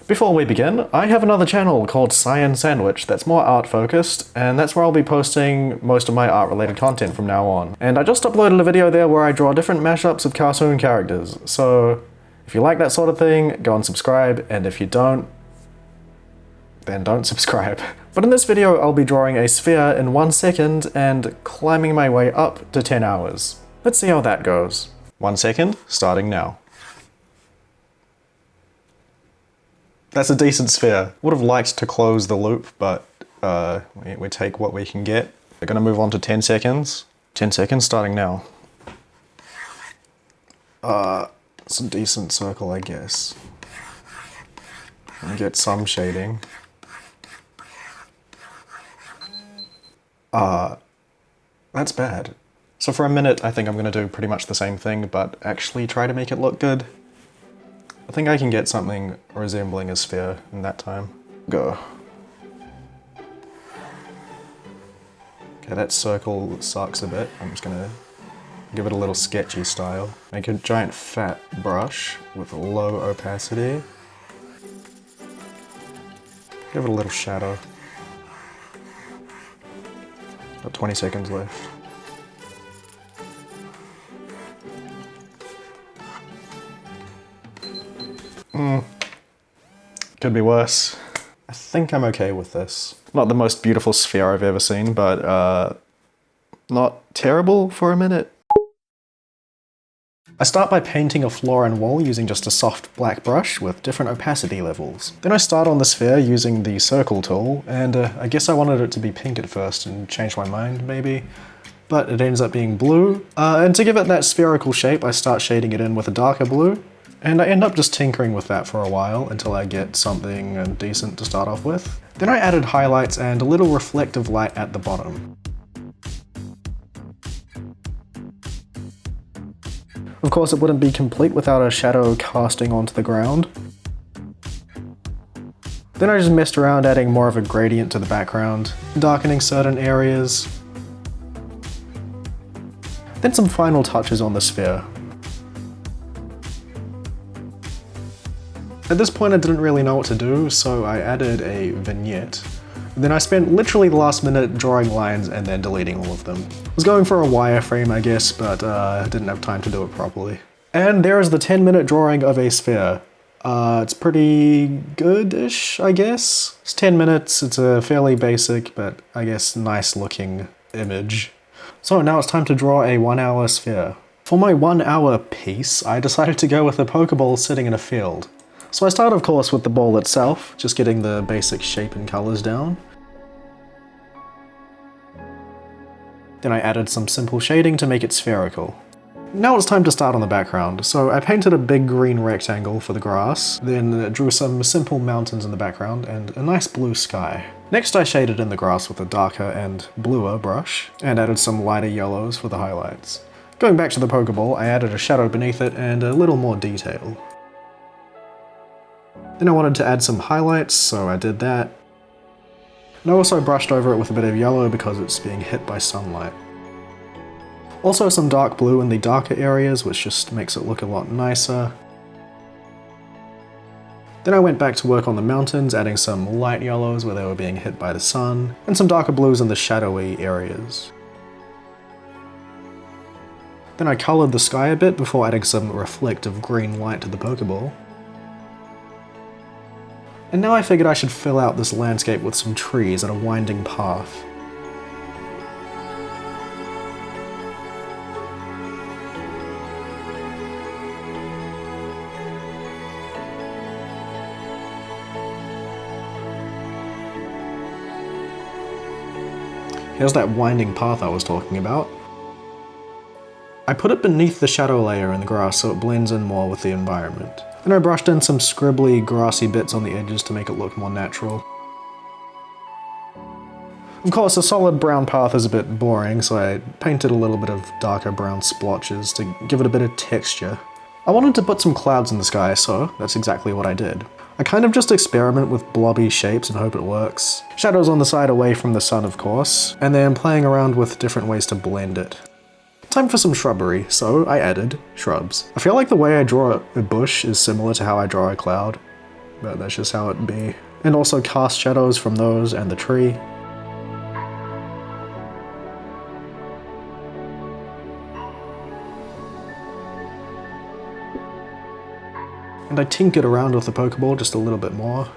Before we begin, I have another channel called Cyan Sandwich that's more art focused, and that's where I'll be posting most of my art related content from now on. And I just uploaded a video there where I draw different mashups of cartoon characters, so if you like that sort of thing, go and subscribe, and if you don't, then don't subscribe. But in this video, I'll be drawing a sphere in 1 second and climbing my way up to 10 hours. Let's see how that goes. 1 second, starting now. That's a decent sphere. Would have liked to close the loop, but we take what we can get. We're gonna move on to 10 seconds. 10 seconds, starting now. It's a decent circle, I guess. And get some shading. That's bad. So for a minute, I think I'm gonna do pretty much the same thing, but actually try to make it look good. I think I can get something resembling a sphere in that time. Go. Okay, that circle sucks a bit. I'm just gonna give it a little sketchy style. Make a giant fat brush with low opacity. Give it a little shadow. Got 20 seconds left. Could be worse. I think I'm okay with this. Not the most beautiful sphere I've ever seen, but not terrible for a minute. I start by painting a floor and wall using just a soft black brush with different opacity levels. Then I start on the sphere using the circle tool, and I guess I wanted it to be pink at first and changed my mind maybe, but it ends up being blue. And to give it that spherical shape, I start shading it in with a darker blue. And I end up just tinkering with that for a while until I get something decent to start off with. Then I added highlights and a little reflective light at the bottom. Of course, it wouldn't be complete without a shadow casting onto the ground. Then I just messed around adding more of a gradient to the background, darkening certain areas. Then some final touches on the sphere. At this point I didn't really know what to do, so I added a vignette. Then I spent literally the last minute drawing lines and then deleting all of them. I was going for a wireframe, I guess, but I didn't have time to do it properly. And there is the 10-minute drawing of a sphere. It's pretty good-ish, I guess. It's 10 minutes, it's a fairly basic, but I guess nice looking image. So now it's time to draw a 1-hour sphere. For my 1-hour piece, I decided to go with a Pokeball sitting in a field. So I start, of course, with the ball itself, just getting the basic shape and colors down. Then I added some simple shading to make it spherical. Now it's time to start on the background, so I painted a big green rectangle for the grass, then drew some simple mountains in the background and a nice blue sky. Next I shaded in the grass with a darker and bluer brush, and added some lighter yellows for the highlights. Going back to the Pokeball, I added a shadow beneath it and a little more detail. Then I wanted to add some highlights, so I did that. And I also brushed over it with a bit of yellow because it's being hit by sunlight. Also some dark blue in the darker areas, which just makes it look a lot nicer. Then I went back to work on the mountains, adding some light yellows where they were being hit by the sun, and some darker blues in the shadowy areas. Then I coloured the sky a bit before adding some reflective green light to the Pokeball. And now I figured I should fill out this landscape with some trees and a winding path. Here's that winding path I was talking about. I put it beneath the shadow layer in the grass so it blends in more with the environment. Then I brushed in some scribbly, grassy bits on the edges to make it look more natural. Of course, a solid brown path is a bit boring, so I painted a little bit of darker brown splotches to give it a bit of texture. I wanted to put some clouds in the sky, so that's exactly what I did. I kind of just experiment with blobby shapes and hope it works. Shadows on the side away from the sun, of course, and then playing around with different ways to blend it. Time for some shrubbery, so I added shrubs. I feel like the way I draw a bush is similar to how I draw a cloud. but that's just how it'd be. And also cast shadows from those and the tree. And I tinkered around with the Pokeball just a little bit more.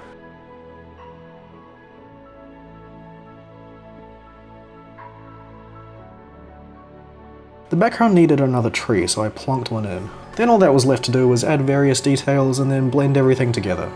The background needed another tree, so I plonked one in. Then all that was left to do was add various details and then blend everything together.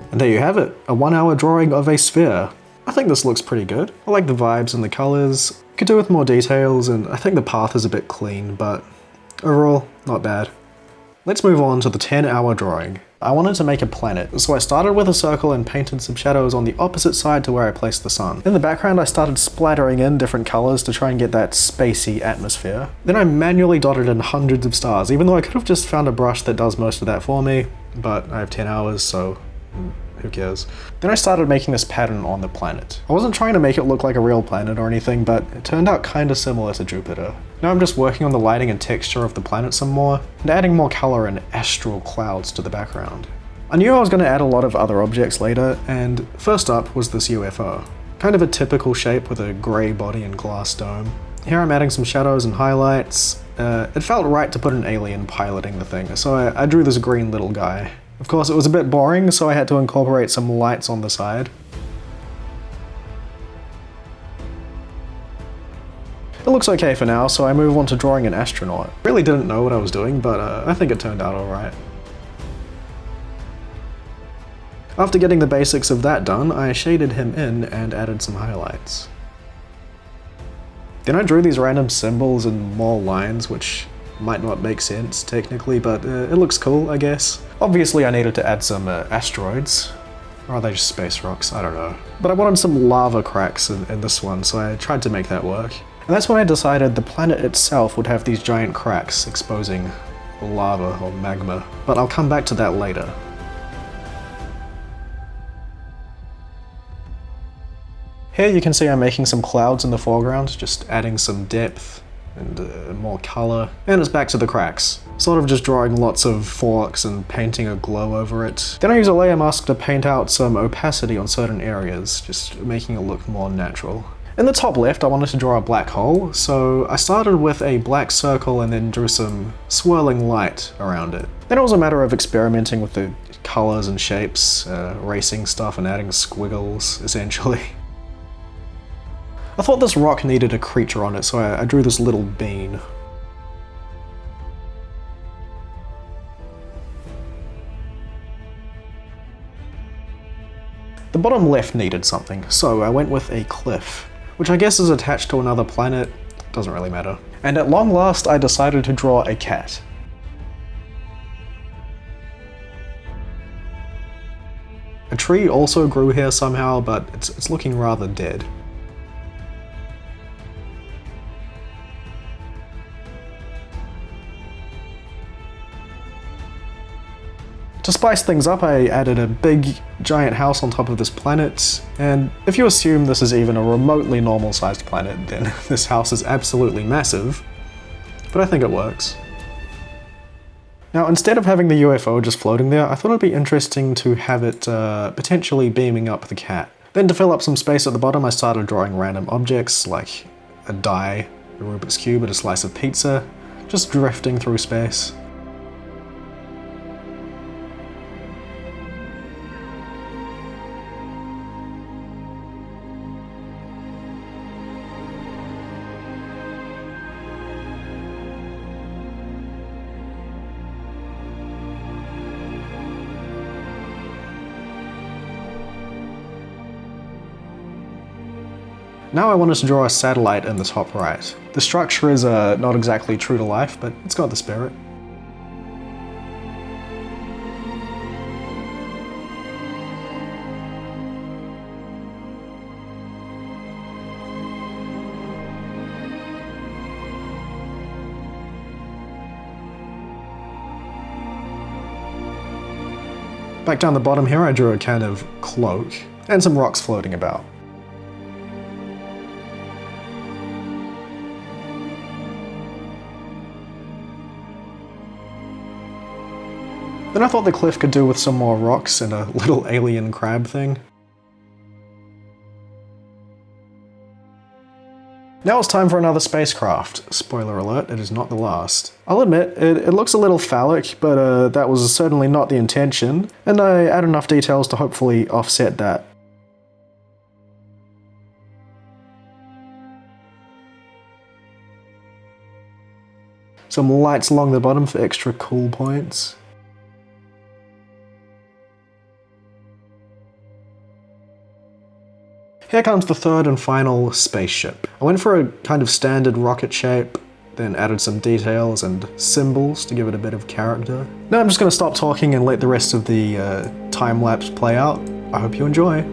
And there you have it, a 1 hour drawing of a sphere. I think this looks pretty good. I like the vibes and the colours. Could do with more details, and I think the path is a bit clean, but overall, not bad. Let's move on to the 10-hour drawing. I wanted to make a planet, so I started with a circle and painted some shadows on the opposite side to where I placed the sun. In the background, I started splattering in different colours to try and get that spacey atmosphere. Then I manually dotted in hundreds of stars, even though I could have just found a brush that does most of that for me, but I have 10 hours, so who cares? Then I started making this pattern on the planet. I wasn't trying to make it look like a real planet or anything, but it turned out kinda similar to Jupiter. Now I'm just working on the lighting and texture of the planet some more, and adding more color and astral clouds to the background. I knew I was going to add a lot of other objects later, and first up was this UFO. Kind of a typical shape with a grey body and glass dome. Here I'm adding some shadows and highlights. It felt right to put an alien piloting the thing, so I drew this green little guy. Of course, it was a bit boring, so I had to incorporate some lights on the side. It looks okay for now, so I move on to drawing an astronaut. Really didn't know what I was doing, but I think it turned out alright. After getting the basics of that done, I shaded him in and added some highlights. Then I drew these random symbols and more lines, which might not make sense technically, but it looks cool, I guess. Obviously I needed to add some asteroids. Or are they just space rocks? I don't know. But I wanted some lava cracks in this one, so I tried to make that work. And that's when I decided the planet itself would have these giant cracks exposing lava or magma. But I'll come back to that later. Here you can see I'm making some clouds in the foreground, just adding some depth and more color, and it's back to the cracks. Sort of just drawing lots of forks and painting a glow over it. Then I use a layer mask to paint out some opacity on certain areas, just making it look more natural. In the top left, I wanted to draw a black hole, so I started with a black circle and then drew some swirling light around it. Then it was a matter of experimenting with the colors and shapes, erasing stuff and adding squiggles, essentially. I thought this rock needed a creature on it, so I drew this little bean. The bottom left needed something, so I went with a cliff, which I guess is attached to another planet, doesn't really matter. And at long last, I decided to draw a cat. A tree also grew here somehow, but it's looking rather dead. To spice things up, I added a big, giant house on top of this planet, and if you assume this is even a remotely normal-sized planet, then this house is absolutely massive, but I think it works. Now, instead of having the UFO just floating there, I thought it'd be interesting to have it potentially beaming up the cat. Then to fill up some space at the bottom, I started drawing random objects, like a die, a Rubik's Cube, and a slice of pizza, just drifting through space. Now I wanted to draw a satellite in the top right. The structure is not exactly true to life, but it's got the spirit. Back down the bottom here, I drew a kind of cloak and some rocks floating about. Then I thought the cliff could do with some more rocks and a little alien crab thing. Now it's time for another spacecraft. Spoiler alert, it is not the last. I'll admit, it looks a little phallic, but that was certainly not the intention, and I add enough details to hopefully offset that. Some lights along the bottom for extra cool points. Here comes the third and final spaceship. I went for a kind of standard rocket shape, then added some details and symbols to give it a bit of character. Now I'm just going to stop talking and let the rest of the time-lapse play out. I hope you enjoy.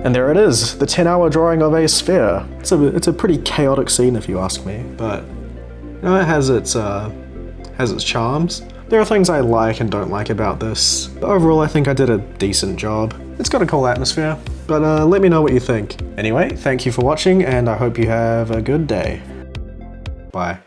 And there it is, the 10-hour drawing of a sphere. It's a pretty chaotic scene if you ask me, but you know, it has its charms. There are things I like and don't like about this, but overall I think I did a decent job. It's got a cool atmosphere, but let me know what you think. Anyway, thank you for watching and I hope you have a good day. Bye.